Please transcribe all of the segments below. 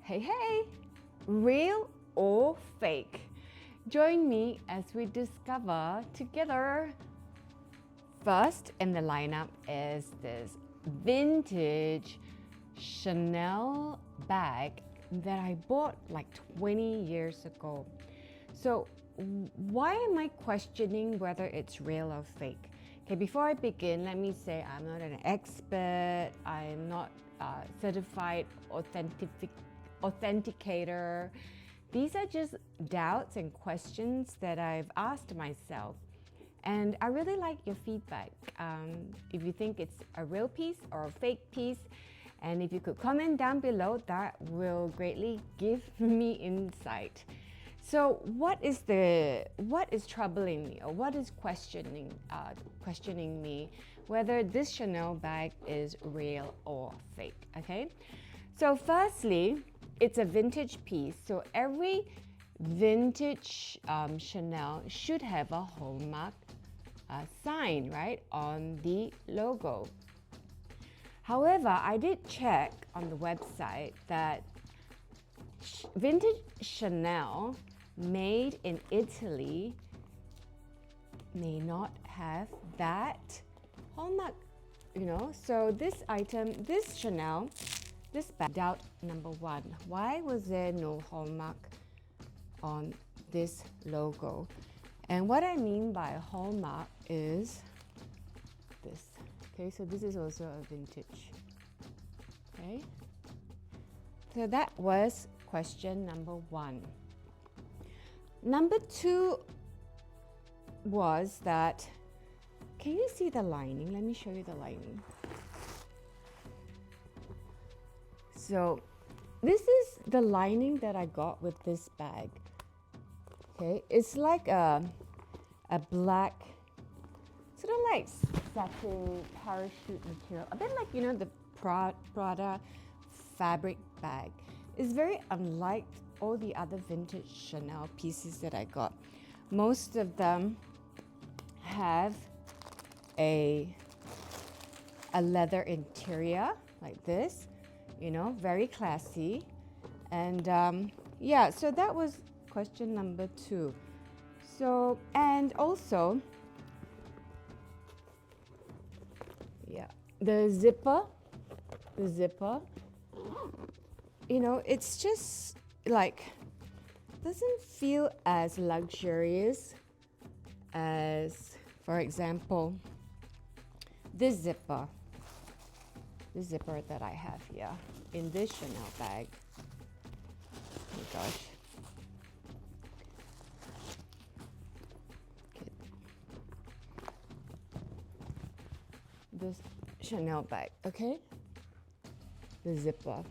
Hey, hey! Real or fake? Join me as we discover together. First in the lineup is this vintage Chanel bag that I bought like 20 years ago. So why am I questioning whether it's real or fake? Okay, before I begin, let me say I'm not an expert. I'm not certified authenticator. These are just doubts and questions that I've asked myself. And I really like your feedback. If you think it's a real piece or a fake piece, and if you could comment down below, that will greatly give me insight. So what is troubling me, or what is questioning me whether this Chanel bag is real or fake? Okay, so firstly, it's a vintage piece. So every vintage Chanel should have a hallmark sign, right, on the logo. However, I did check on the website that vintage Chanel made in Italy may not have that hallmark, So this item, this Chanel, this bag, doubt number one. Why was there no hallmark on this logo? And what I mean by hallmark is this. Okay, so this is also a vintage. Okay, so that was question number one. Number two was that, can you see the lining? Let me show you the lining. So this is the lining that I got with this bag. Okay, it's like a black, sort of like satin parachute material, a bit like, the Prada fabric bag. It's very unlike all the other vintage Chanel pieces that I got. Most of them have a leather interior like this, very classy. And yeah, so that was question number two. So, and also, yeah, the zipper, it's just like, doesn't feel as luxurious as, for example, this zipper that I have here in this Chanel bag. Oh my gosh. Okay. This Chanel bag, okay? This zipper,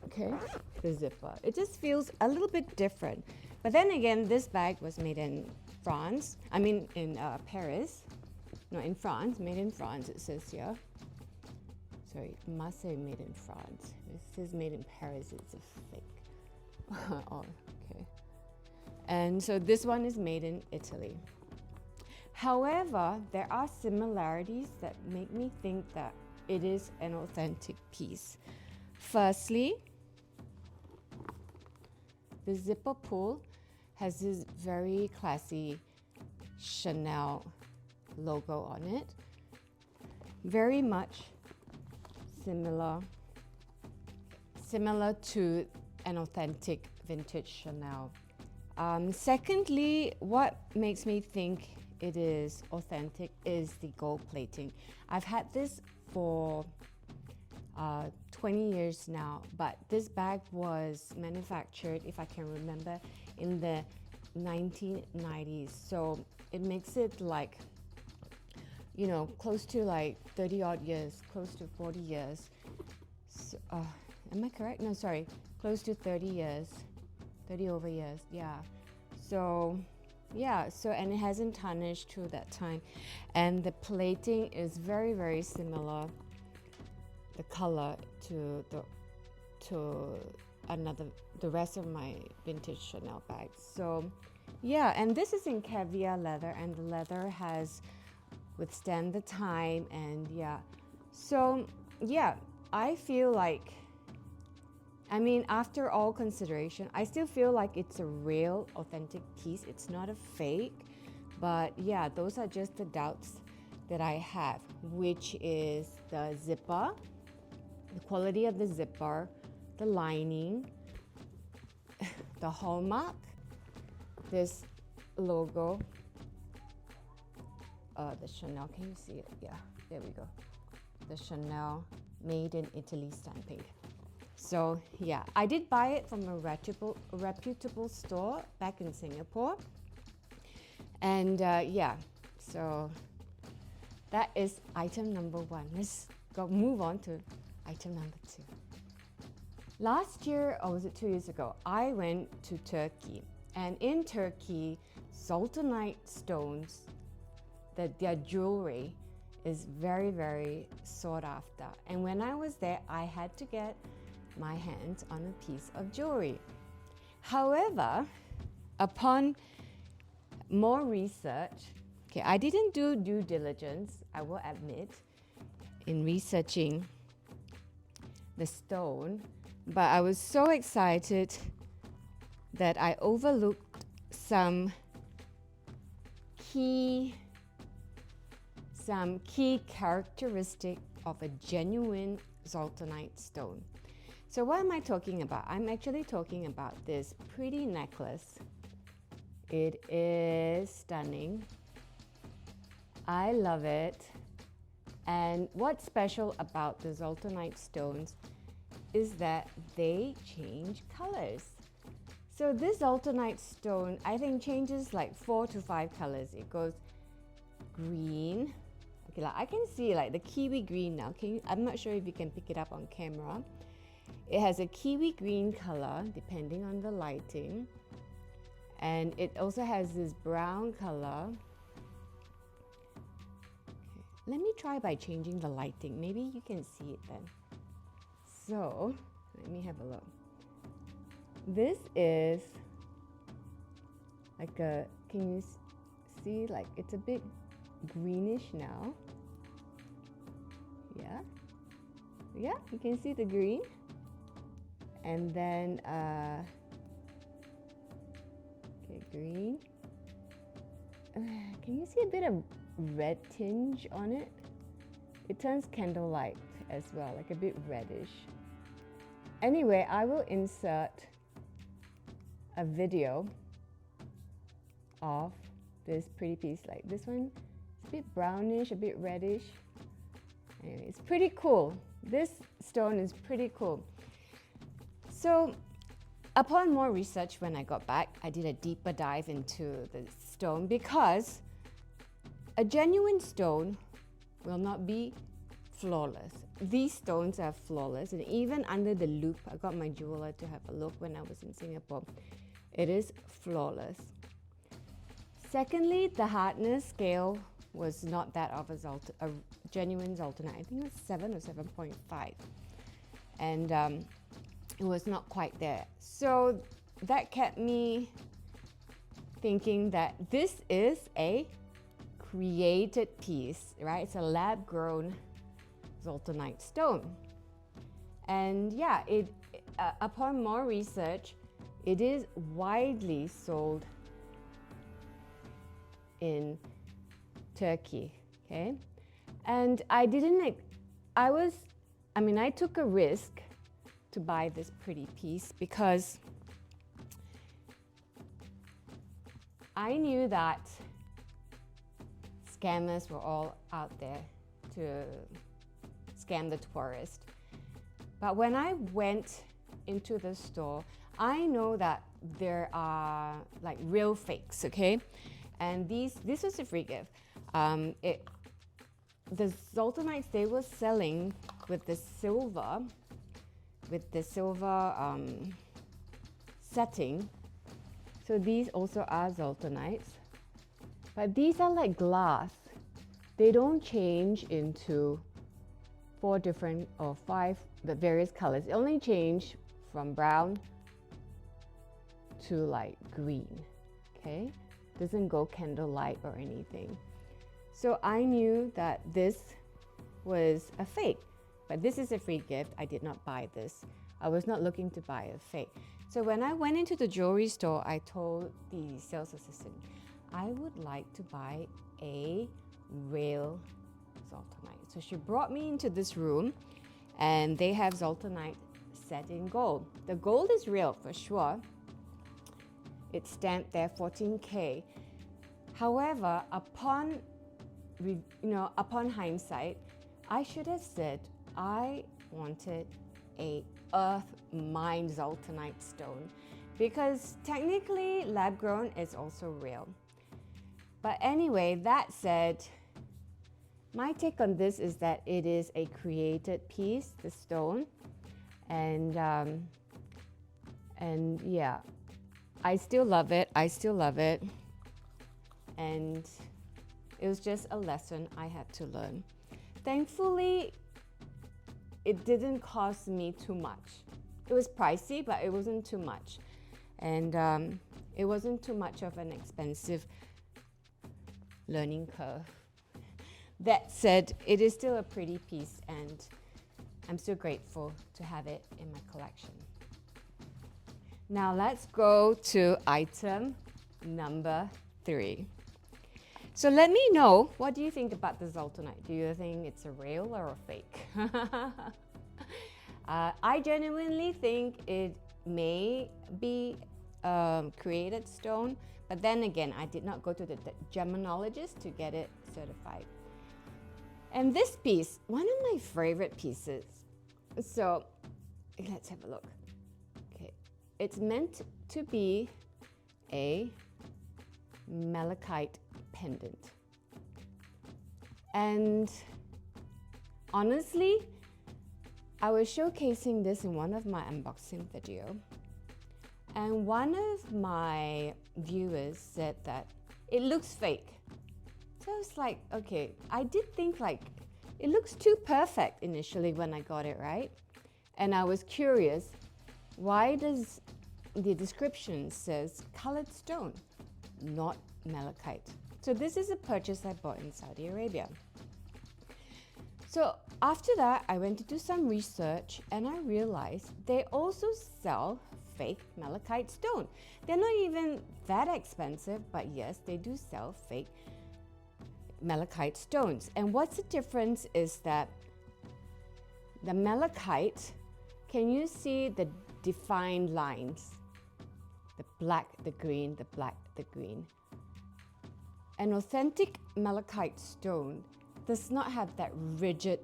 okay? The zipper. It just feels a little bit different. But then again, this bag was made in France. I mean, in Paris. No, in France. Made in France, it says here. Sorry, it must say made in France. It says made in Paris. It's a fake. Oh, okay. And so this one is made in Italy. However, there are similarities that make me think that it is an authentic piece. Firstly, the zipper pull has this very classy Chanel logo on it. Very much similar to an authentic vintage Chanel. Secondly, what makes me think it is authentic is the gold plating. I've had this for 20 years now, but this bag was manufactured, if I can remember, in the 1990s. So it makes it like, close to like 30 odd years, close to 40 years. So, am I correct? No, sorry, close to 30 years, 30 over years, yeah. So, yeah, and it hasn't tarnished through that time. And the plating is very, very similar, the color, to the rest of my vintage Chanel bags. So, yeah, and this is in caviar leather, and the leather has withstand the time, and yeah. So, yeah, I feel like I mean, after all consideration, I still feel like it's a real, authentic piece. It's not a fake. But yeah, those are just the doubts that I have, which is the zipper, the quality of the zipper, the lining, the hallmark, this logo, the Chanel, can you see it? Yeah, there we go. The Chanel Made in Italy stamping. So yeah, I did buy it from a reputable store back in Singapore. And yeah, so that is item number one. Let's move on to item number two. Last year, or was it 2 years ago, I went to Turkey. And in Turkey, Zultanite stones, their jewelry is very, very sought after. And when I was there, I had to get my hands on a piece of jewelry. However, upon more research, okay, I didn't do due diligence, I will admit, in researching the stone, but I was so excited that I overlooked some key characteristic of a genuine Zultanite stone. So what am I talking about? I'm actually talking about this pretty necklace. It is stunning. I love it. And what's special about the Zultanite stones is that they change colors. So this Zultanite stone, I think, changes like 4 to 5 colors. It goes green. Okay, like I can see like the kiwi green now. I'm not sure if you can pick it up on camera. It has a kiwi green color depending on the lighting. And it also has this brown color. Okay. Let me try by changing the lighting. Maybe you can see it then. So, let me have a look. This is like a, can you see, like it's a bit greenish now. Yeah. Yeah, you can see the green. And then, okay, green. Can you see a bit of red tinge on it? It turns candlelight as well, like a bit reddish. Anyway, I will insert a video of this pretty piece. Like this one, it's a bit brownish, a bit reddish. Anyway, it's pretty cool. This stone is pretty cool. So, upon more research when I got back, I did a deeper dive into the stone because a genuine stone will not be flawless. These stones are flawless, and even under the loupe, I got my jeweler to have a look when I was in Singapore. It is flawless. Secondly, the hardness scale was not that of a genuine Zultanite. I think it was 7 or 7.5. And it was not quite there. So that kept me thinking that this is a created piece, right? It's a lab-grown Zultanite stone. And yeah, upon more research, it is widely sold in Turkey, okay? And I took a risk to buy this pretty piece because I knew that scammers were all out there to scam the tourist. But when I went into the store, I know that there are like real fakes, okay? And this was a free gift. The Zultanites, they were selling with the silver setting. So these also are Zultanites, but these are like glass. They don't change into 4 different or 5 the various colors. It only change from brown to like green, okay? Doesn't go candlelight or anything. So I knew that this was a fake. But this is a free gift. I did not buy this. I was not looking to buy a fake. So when I went into the jewelry store, I told the sales assistant, I would like to buy a real Zultanite. So she brought me into this room, and they have Zultanite set in gold. The gold is real for sure. It's stamped there 14K. However, upon hindsight, I should have said I wanted a earth mined Zultanite stone, because technically lab grown is also real. But anyway, that said, my take on this is that it is a created piece, the stone, and yeah, I still love it. And it was just a lesson I had to learn. Thankfully, it didn't cost me too much. It was pricey, but it wasn't too much. And it wasn't too much of an expensive learning curve. That said, it is still a pretty piece, and I'm still grateful to have it in my collection. Now let's go to item number 3. So let me know, what do you think about the Zultanite? Do you think it's a real or a fake? I genuinely think it may be created stone, but then again, I did not go to the gemologist to get it certified. And this piece, one of my favorite pieces. So let's have a look. Okay, it's meant to be a malachite pendant. And honestly, I was showcasing this in one of my unboxing video, and one of my viewers said that it looks fake. So I was like, okay, I did think like it looks too perfect initially when I got it, right? And I was curious, why does the description says colored stone, not malachite? So this is a purchase I bought in Saudi Arabia. So after that, I went to do some research, and I realized they also sell fake malachite stone. They're not even that expensive, but yes, they do sell fake malachite stones. And what's the difference is that the malachite, can you see the defined lines? The black, the green, the black, the green. An authentic malachite stone does not have that rigid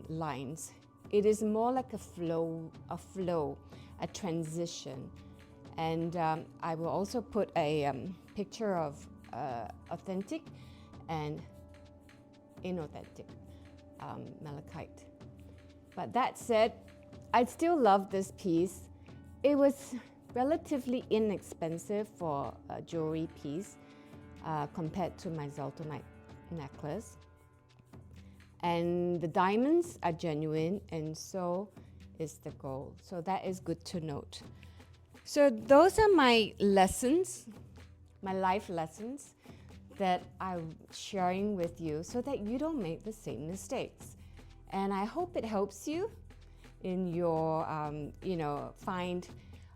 lines. It is more like a flow, a transition. And I will also put a picture of authentic and inauthentic malachite. But that said, I still love this piece. It was relatively inexpensive for a jewelry piece compared to my Zultanite necklace. And the diamonds are genuine, and so is the gold. So that is good to note. So those are my lessons, my life lessons that I'm sharing with you so that you don't make the same mistakes. And I hope it helps you in your, find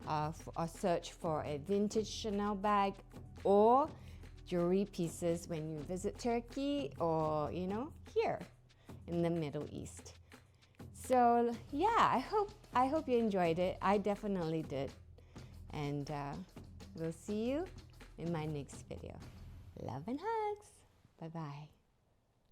or search for a vintage Chanel bag or jewelry pieces when you visit Turkey or, here in the Middle East. So yeah, I hope you enjoyed it. I definitely did. And we'll see you in my next video. Love and hugs. Bye-bye.